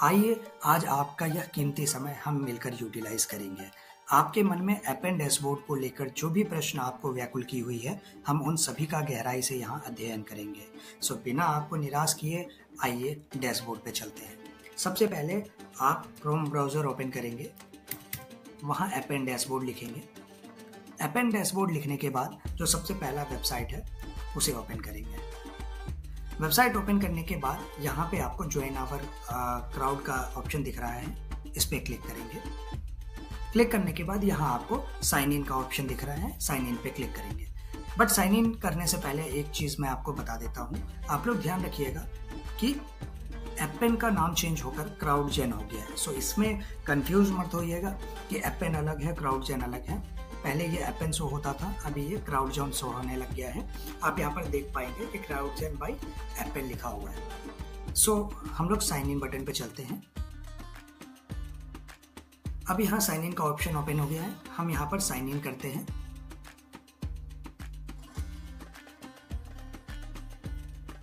आइए आज आपका यह कीमती समय हम मिलकर यूटिलाइज करेंगे। आपके मन में ऐप एंड डैशबोर्ड को लेकर जो भी प्रश्न आपको व्याकुल की हुई है, हम उन सभी का गहराई से यहाँ अध्ययन करेंगे। सो बिना आपको निराश किए आइए डैशबोर्ड पे चलते हैं। सबसे पहले आप क्रोम ब्राउज़र ओपन करेंगे, वहाँ ऐप एंड डैशबोर्ड लिखेंगे। ऐप एंड डैशबोर्ड लिखने के बाद जो सबसे पहला वेबसाइट है उसे ओपन करेंगे। वेबसाइट ओपन करने के बाद यहाँ पे आपको ज्वाइन आवर क्राउड का ऑप्शन दिख रहा है, इस पर क्लिक करेंगे। क्लिक करने के बाद यहाँ आपको साइन इन का ऑप्शन दिख रहा है, साइन इन पे क्लिक करेंगे। बट साइन इन करने से पहले एक चीज़ मैं आपको बता देता हूँ, आप लोग ध्यान रखिएगा कि एपेन का नाम चेंज होकर क्राउडजेन हो गया है। सो इसमें कंफ्यूज मत होइएगा कि एपेन अलग है, क्राउडजेन अलग है। पहले ये एपेन शो होता था, अभी ये क्राउडजेन शो होने लग गया है। आप यहाँ पर देख पाएंगे कि क्राउडजेन बाय एपेन लिखा हुआ है। सो हम लोग साइन इन बटन पे चलते हैं। अब यहाँ साइन इन का ऑप्शन ओपन हो गया है, हम यहाँ पर साइन इन करते हैं।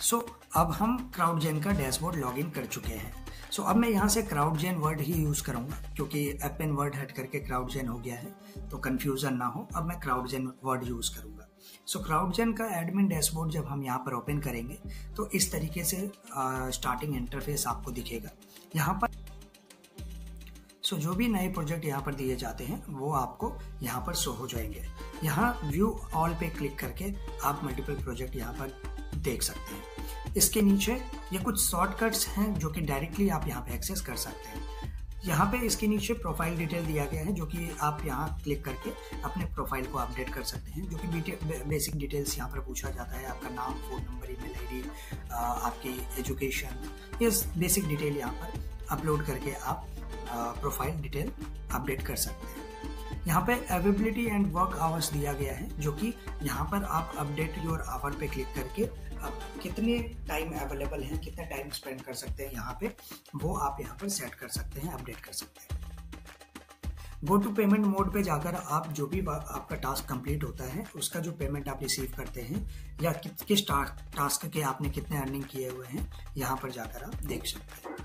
सो अब हम क्राउडजेन का डैशबोर्ड लॉगिन कर चुके हैं। सो अब मैं यहाँ से क्राउडजेन वर्ड ही यूज़ करूँगा, क्योंकि एपेन वर्ड हट करके क्राउडजेन हो गया है, तो कन्फ्यूज़न ना हो। अब मैं क्राउडजेन वर्ड यूज़ करूँगा। सो क्राउडजेन का एडमिन डैशबोर्ड जब हम यहाँ पर ओपन करेंगे तो इस तरीके से स्टार्टिंग इंटरफेस आपको दिखेगा। यहाँ पर सो जो भी नए प्रोजेक्ट यहाँ पर दिए जाते हैं वो आपको यहाँ पर शो हो जाएंगे। यहाँ व्यू ऑल पे क्लिक करके आप मल्टीपल प्रोजेक्ट यहाँ पर देख सकते हैं। इसके नीचे ये कुछ शॉर्टकट्स हैं जो कि डायरेक्टली आप यहाँ पे एक्सेस कर सकते हैं। यहाँ पे इसके नीचे प्रोफाइल डिटेल दिया गया है, जो कि आप यहाँ क्लिक करके अपने प्रोफाइल को अपडेट कर सकते हैं, जो कि बेसिक डिटेल्स यहाँ पर पूछा जाता है। आपका नाम, फ़ोन नंबर, ईमेल आईडी, आपकी एजुकेशन, ये बेसिक डिटेल यहाँ पर अपलोड करके आप प्रोफाइल डिटेल अपडेट कर सकते हैं। यहाँ पे अवेलेबिलिटी एंड वर्क आवर्स दिया गया है, जो कि यहाँ पर आप अपडेट योर आवर पे क्लिक करके आप कितने टाइम अवेलेबल हैं, कितना टाइम स्पेंड कर सकते हैं यहाँ पे, वो आप यहाँ पर सेट कर सकते हैं, अपडेट कर सकते हैं। गो टू पेमेंट मोड पे जाकर आप जो भी आपका टास्क कंप्लीट होता है उसका जो पेमेंट आप रिसीव करते हैं या किस टास्क के आपने कितने अर्निंग किए हुए हैं, यहाँ पर जाकर आप देख सकते हैं।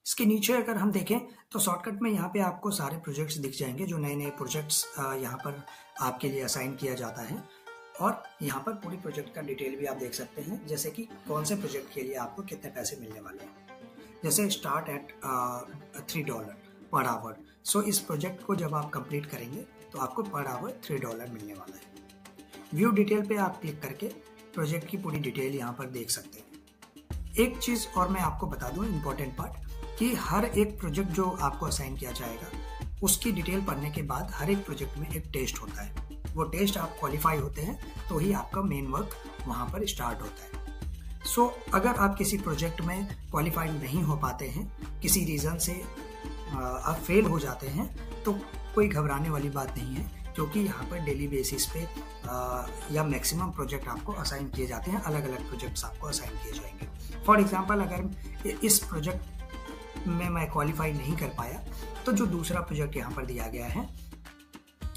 इसके नीचे अगर हम देखें तो शॉर्टकट में यहाँ पे आपको सारे प्रोजेक्ट्स दिख जाएंगे, जो नए नए प्रोजेक्ट्स यहाँ पर आपके लिए असाइन किया जाता है। और यहाँ पर पूरी प्रोजेक्ट का डिटेल भी आप देख सकते हैं, जैसे कि कौन से प्रोजेक्ट के लिए आपको कितने पैसे मिलने वाले हैं। जैसे स्टार्ट एट $3 पर आवर। सो इस प्रोजेक्ट को जब आप कंप्लीट करेंगे तो आपको पर आवर $3 मिलने वाला है। व्यू डिटेल पे आप क्लिक करके प्रोजेक्ट की पूरी डिटेल यहाँ पर देख सकते हैं। एक चीज़ और मैं आपको बता दूँ, इम्पोर्टेंट पार्ट, कि हर एक प्रोजेक्ट जो आपको असाइन किया जाएगा उसकी डिटेल पढ़ने के बाद हर एक प्रोजेक्ट में एक टेस्ट होता है। वो टेस्ट आप क्वालिफाई होते हैं तो ही आपका मेन वर्क वहाँ पर स्टार्ट होता है। सो अगर आप किसी प्रोजेक्ट में क्वालिफाइड नहीं हो पाते हैं, किसी रीज़न से आप फेल हो जाते हैं, तो कोई घबराने वाली बात नहीं है, क्योंकि यहाँ पर डेली बेसिस पे या मैक्सिमम प्रोजेक्ट आपको असाइन किए जाते हैं। अलग अलग प्रोजेक्ट्स आपको असाइन किए जाएंगे। फॉर एग्जाम्पल, अगर इस प्रोजेक्ट में मैं क्वालिफाई नहीं कर पाया तो जो दूसरा प्रोजेक्ट यहाँ पर दिया गया है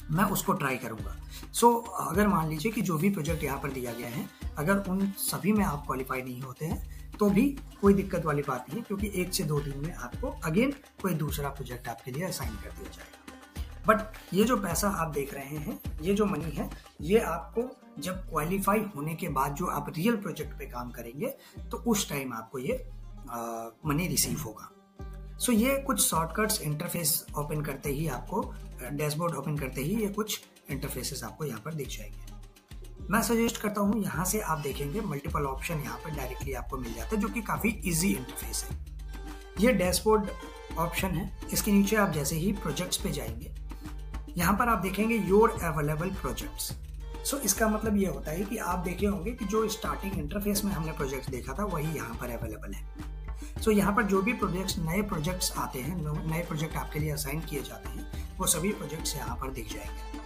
मैं उसको ट्राई करूँगा। सो अगर मान लीजिए कि जो भी प्रोजेक्ट यहाँ पर दिया गया है, अगर उन सभी में आप क्वालिफाई नहीं होते हैं तो भी कोई दिक्कत वाली बात नहीं है, क्योंकि 1 से 2 दिन में आपको अगेन कोई दूसरा प्रोजेक्ट आपके लिए असाइन कर दिया जाएगा। बट ये जो पैसा आप देख रहे हैं, ये जो मनी है, ये आपको जब क्वालिफाई होने के बाद जो आप रियल प्रोजेक्ट पे काम करेंगे तो उस टाइम आपको ये मनी रिसीव होगा। सो ये कुछ शॉर्टकट्स इंटरफेस ओपन करते ही आपको, डैशबोर्ड ओपन करते ही ये कुछ इंटरफेसेस आपको यहाँ पर दिख जाएंगे। मैं सजेस्ट करता हूँ, यहाँ से आप देखेंगे मल्टीपल ऑप्शन यहाँ पर डायरेक्टली आपको मिल जाता है, जो कि काफ़ी इजी इंटरफेस है। ये डैशबोर्ड ऑप्शन है, इसके नीचे आप जैसे ही प्रोजेक्ट्स पे जाएंगे, यहाँ पर आप देखेंगे योर अवेलेबल प्रोजेक्ट्स। सो इसका मतलब ये होता है कि आप देखे होंगे कि जो स्टार्टिंग इंटरफेस में हमने प्रोजेक्ट देखा था वही यहाँ पर अवेलेबल है। सो यहाँ पर जो भी नए प्रोजेक्ट्स आते हैं, नए प्रोजेक्ट आपके लिए असाइन किए जाते हैं, वो सभी प्रोजेक्ट्स यहाँ पर दिख जाएंगे।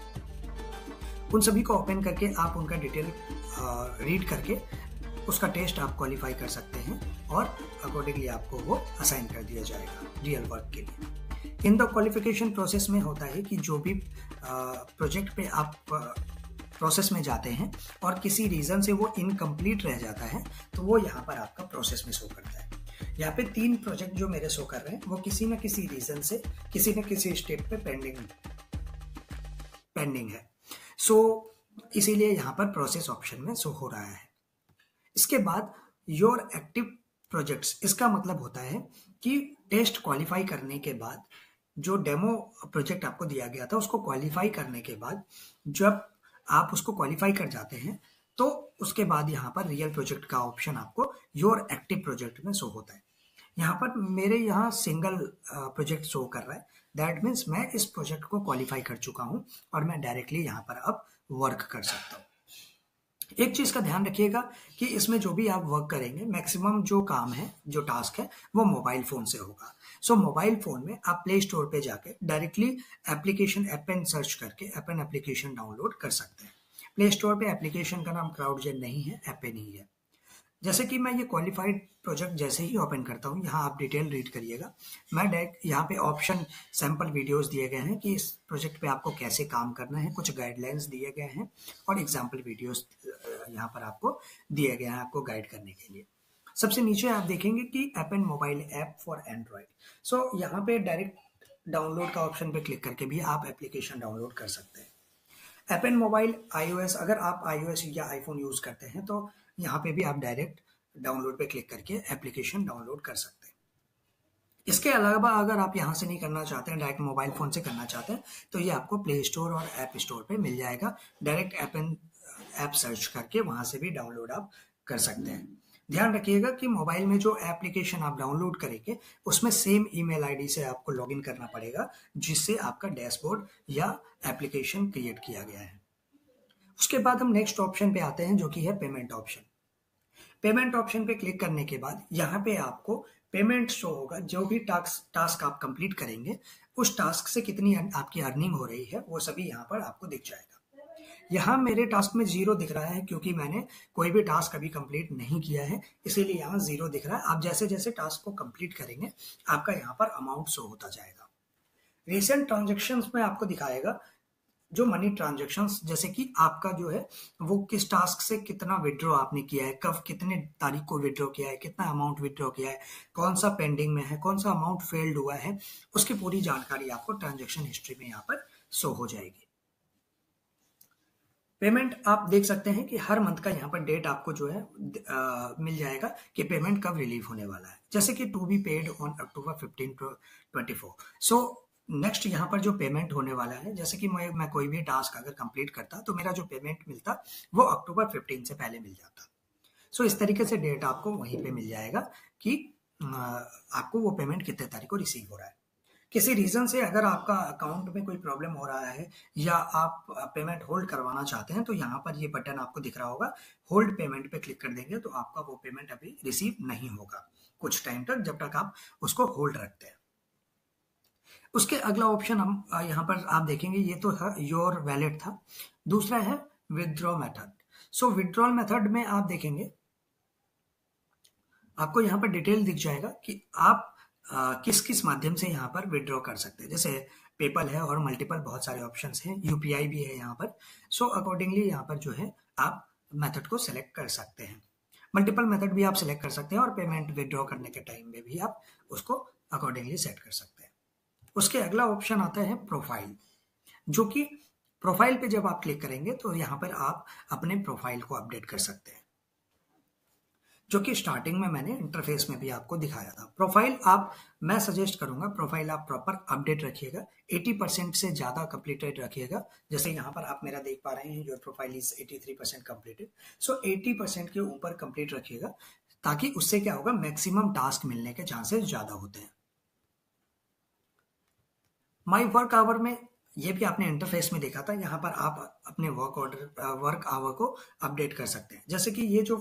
उन सभी को ओपन करके आप उनका डिटेल रीड करके उसका टेस्ट आप क्वालिफाई कर सकते हैं और अकॉर्डिंगली आपको वो असाइन कर दिया जाएगा रियल वर्क के लिए। इन द क्वालिफिकेशन प्रोसेस में होता है कि जो भी प्रोजेक्ट पे आप प्रोसेस में जाते हैं और किसी रीज़न से वो इनकम्प्लीट रह जाता है, तो वो यहाँ पर आपका प्रोसेस में शो करता है। यहाँ पे 3 प्रोजेक्ट जो मेरे शो कर रहे हैं वो किसी न किसी रीजन से किसी न किसी स्टेट पे पेंडिंग है। सो इसीलिए यहाँ पर प्रोसेस ऑप्शन में शो हो रहा है। इसके बाद योर एक्टिव प्रोजेक्ट्स, इसका मतलब होता है कि टेस्ट क्वालिफाई करने के बाद जो डेमो प्रोजेक्ट आपको दिया गया था उसको क्वालिफाई करने के बाद जब आप उसको क्वालिफाई कर जाते हैं तो उसके बाद यहाँ पर रियल प्रोजेक्ट का ऑप्शन आपको योर एक्टिव प्रोजेक्ट में शो होता है। यहाँ पर मेरे यहाँ सिंगल प्रोजेक्ट शो कर रहा है, दैट मीन्स मैं इस प्रोजेक्ट को क्वालिफाई कर चुका हूँ और मैं डायरेक्टली यहाँ पर अब वर्क कर सकता हूँ। एक चीज का ध्यान रखिएगा कि इसमें जो भी आप वर्क करेंगे मैक्सिमम जो काम है, जो टास्क है, वो मोबाइल फोन से होगा। सो मोबाइल फोन में आप प्ले स्टोर पे जाके डायरेक्टली एप्लीकेशन एपेन सर्च करके एपेन एप्लीकेशन डाउनलोड कर सकते हैं। प्ले स्टोर पे एप्लीकेशन का नाम क्राउडजेन नहीं है, एपेन ही है। जैसे कि मैं ये क्वालिफाइड प्रोजेक्ट जैसे ही ओपन करता हूँ, यहाँ आप डिटेल रीड करिएगा। मैं डायरेक्ट यहाँ पे ऑप्शन सैंपल वीडियोस दिए गए हैं कि इस प्रोजेक्ट पे आपको कैसे काम करना है, कुछ गाइडलाइंस दिए गए हैं और एग्जाम्पल वीडियोस यहाँ पर आपको दिए गए हैं आपको गाइड करने के लिए। सबसे नीचे आप देखेंगे कि एपेन मोबाइल ऐप फॉर एंड्रॉयड। सो यहाँ पे डायरेक्ट डाउनलोड का ऑप्शन पे क्लिक करके भी आप एप्लीकेशन डाउनलोड कर सकते हैं। एपेन मोबाइल iOS, अगर आप iOS या आईफोन यूज करते हैं तो यहाँ पे भी आप डायरेक्ट डाउनलोड पे क्लिक करके एप्लीकेशन डाउनलोड कर सकते हैं। इसके अलावा अगर आप यहाँ से नहीं करना चाहते हैं, डायरेक्ट मोबाइल फोन से करना चाहते हैं, तो ये आपको प्ले स्टोर और ऐप स्टोर पे मिल जाएगा। डायरेक्ट एपेन ऐप सर्च करके वहां से भी डाउनलोड आप कर सकते हैं। ध्यान रखिएगा कि मोबाइल में जो एप्लीकेशन आप डाउनलोड करेंगे उसमें सेम ईमेल आईडी से आपको लॉगिन करना पड़ेगा जिससे आपका डैशबोर्ड या एप्लीकेशन क्रिएट किया गया है। उसके बाद हम नेक्स्ट ऑप्शन पे आते हैं जो कि है पेमेंट ऑप्शन। पेमेंट ऑप्शन पे क्लिक करने के बाद यहाँ पे आपको पेमेंट शो होगा। जो भी टास्क आप कंप्लीट करेंगे उस टास्क से कितनी आपकी अर्निंग हो रही है वो सभी यहाँ पर आपको दिख जाएगा। यहाँ मेरे टास्क में 0 दिख रहा है क्योंकि मैंने कोई भी टास्क अभी कंप्लीट नहीं किया है, इसीलिए यहाँ 0 दिख रहा है। आप जैसे जैसे टास्क को कंप्लीट करेंगे आपका यहाँ पर अमाउंट शो होता जाएगा। रिसेंट ट्रांजेक्शन्स में आपको दिखाएगा जो मनी ट्रांजेक्शन्स, जैसे कि आपका जो है वो किस टास्क से कितना विड्रॉ आपने किया है, कब कितने तारीख को विड्रॉ किया है, कितना अमाउंट विड्रॉ किया है, कौन सा पेंडिंग में है, कौन सा अमाउंट फेल्ड हुआ है, उसकी पूरी जानकारी आपको ट्रांजेक्शन हिस्ट्री में यहाँ पर शो हो जाएगी। पेमेंट आप देख सकते हैं कि हर मंथ का यहाँ पर डेट आपको जो है मिल जाएगा कि पेमेंट कब रिलीव होने वाला है। जैसे कि to be paid on October 15 to 24। So next यहाँ पर जो पेमेंट होने वाला है, जैसे कि मैं कोई भी टास्क अगर कंप्लीट करता तो मेरा जो पेमेंट मिलता वो October 15 से पहले मिल जाता। सो इस तरीके से डेट आपको वहीं पे मिल जाएगा कि आपको वो पेमेंट कितने तारीख को रिसीव हो रहा है। किसी रीजन से अगर आपका अकाउंट में कोई प्रॉब्लम हो रहा है या आप पेमेंट होल्ड करवाना चाहते हैं तो यहाँ पर ये बटन आपको दिख रहा होगा, होल्ड पेमेंट पे क्लिक कर देंगे तो आपका वो पेमेंट अभी रिसीव नहीं होगा कुछ टाइम तक, जब तक आप उसको होल्ड रखते हैं। उसके अगला ऑप्शन हम यहाँ पर आप देखेंगे, ये तो था योर वैलेट था। दूसरा है विदड्रॉ मेथड। सो विदड्रॉल मेथड में आप देखेंगे आपको यहाँ पर डिटेल दिख जाएगा कि आप किस किस माध्यम से यहाँ पर विड्रॉ कर सकते हैं। जैसे पेपल है और मल्टीपल बहुत सारे ऑप्शंस हैं, यूपीआई भी है यहाँ पर। सो अकॉर्डिंगली यहाँ पर जो है आप मेथड को सिलेक्ट कर सकते हैं। मल्टीपल मेथड भी आप सिलेक्ट कर सकते हैं और पेमेंट विड्रॉ करने के टाइम में भी आप उसको अकॉर्डिंगली सेट कर सकते हैं। उसके अगला ऑप्शन आता है प्रोफाइल, जो कि प्रोफाइल पे जब आप क्लिक करेंगे तो यहाँ पर आप अपने प्रोफाइल को अपडेट कर सकते हैं, जो कि स्टार्टिंग में मैंने इंटरफेस में भी आपको दिखाया था। प्रोफाइल मैं सजेस्ट करूंगा प्रोफाइल आप प्रॉपर अपडेट रखिएगा, 80% से ज़्यादा कंप्लीटेड रखिएगा। जैसे यहाँ पर आप मेरा देख पा रहे हैं योर प्रोफाइल इज 83% कंप्लीटेड। सो 80% के ऊपर कंप्लीट रखिएगा ताकि उससे क्या होगा, मैक्सिमम टास्क मिलने के चांसेस ज़्यादा होते हैं। माई वर्क आवर में ये भी आपने इंटरफेस में देखा था, यहाँ पर आप अपने वर्क आवर को अपडेट कर सकते हैं। जैसे कि ये जो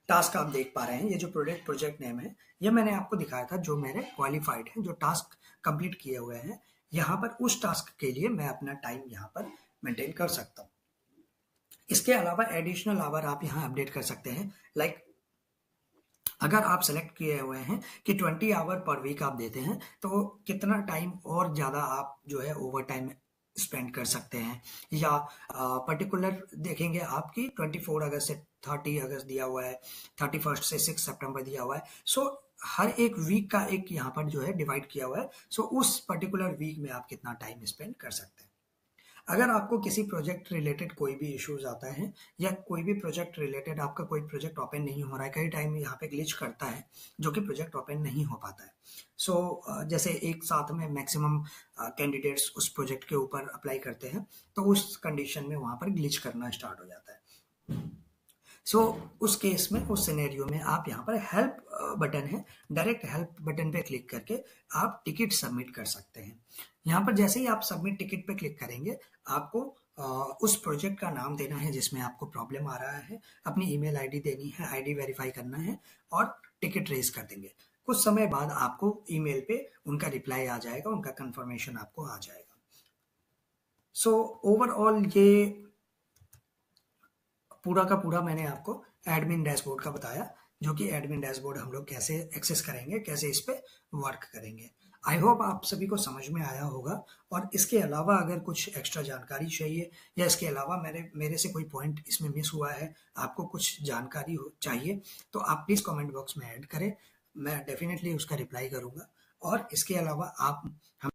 टास्क आप देख पा रहे हैं, ये जो प्रोजेक्ट नेम है, ये मैंने आपको दिखाया था जो मेरे क्वालिफाइड हैं, जो टास्क कंप्लीट किए हुए हैं। यहाँ पर उस टास्क के लिए मैं अपना टाइम यहाँ पर मेंटेन कर सकता हूँ। इसके अलावा एडिशनल आवर आप यहाँ अपडेट कर सकते हैं। लाइक अगर आप सेलेक्ट किए हुए हैं कि 20 आवर पर वीक आप देते हैं तो कितना टाइम और ज़्यादा आप जो है ओवर टाइम स्पेंड कर सकते हैं, या पर्टिकुलर देखेंगे आपकी 24 अगस्त से 30 अगस्त दिया हुआ है, 31 से 6 सितंबर दिया हुआ है। सो हर एक वीक का एक यहाँ पर जो है डिवाइड किया हुआ है। सो उस पर्टिकुलर वीक में आप कितना टाइम स्पेंड कर सकते हैं। अगर आपको किसी प्रोजेक्ट रिलेटेड कोई भी इश्यूज आता है या कोई भी प्रोजेक्ट रिलेटेड आपका कोई प्रोजेक्ट ओपन नहीं हो रहा है, कई टाइम यहाँ पे ग्लिच करता है जो कि प्रोजेक्ट ओपन नहीं हो पाता है। सो जैसे एक साथ में मैक्सिमम कैंडिडेट्स उस प्रोजेक्ट के ऊपर अप्लाई करते हैं, तो उस कंडीशन में वहाँ पर ग्लिच करना स्टार्ट हो जाता है। सो उस केस में, उस सिनेरियो में आप यहाँ पर हेल्प बटन है, डायरेक्ट हेल्प बटन पे क्लिक करके आप टिकट सबमिट कर सकते हैं। यहाँ पर जैसे ही आप सबमिट टिकट पे क्लिक करेंगे, आपको उस प्रोजेक्ट का नाम देना है जिसमें आपको प्रॉब्लम आ रहा है, अपनी ईमेल आईडी देनी है, आईडी वेरीफाई करना है और टिकट रेज कर देंगे। कुछ समय बाद आपको ईमेल पे उनका रिप्लाई आ जाएगा, उनका कंफर्मेशन आपको आ जाएगा। सो ओवरऑल ये पूरा का पूरा मैंने आपको एडमिन डैशबोर्ड का बताया, जो कि एडमिन डैशबोर्ड हम लोग कैसे एक्सेस करेंगे, कैसे इस पे वर्क करेंगे। आई होप आप सभी को समझ में आया होगा। और इसके अलावा अगर कुछ एक्स्ट्रा जानकारी चाहिए या इसके अलावा मेरे से कोई पॉइंट इसमें मिस हुआ है, आपको कुछ जानकारी चाहिए, तो आप प्लीज़ कमेंट बॉक्स में ऐड करें, मैं डेफिनेटली उसका रिप्लाई करूँगा। और इसके अलावा आप हम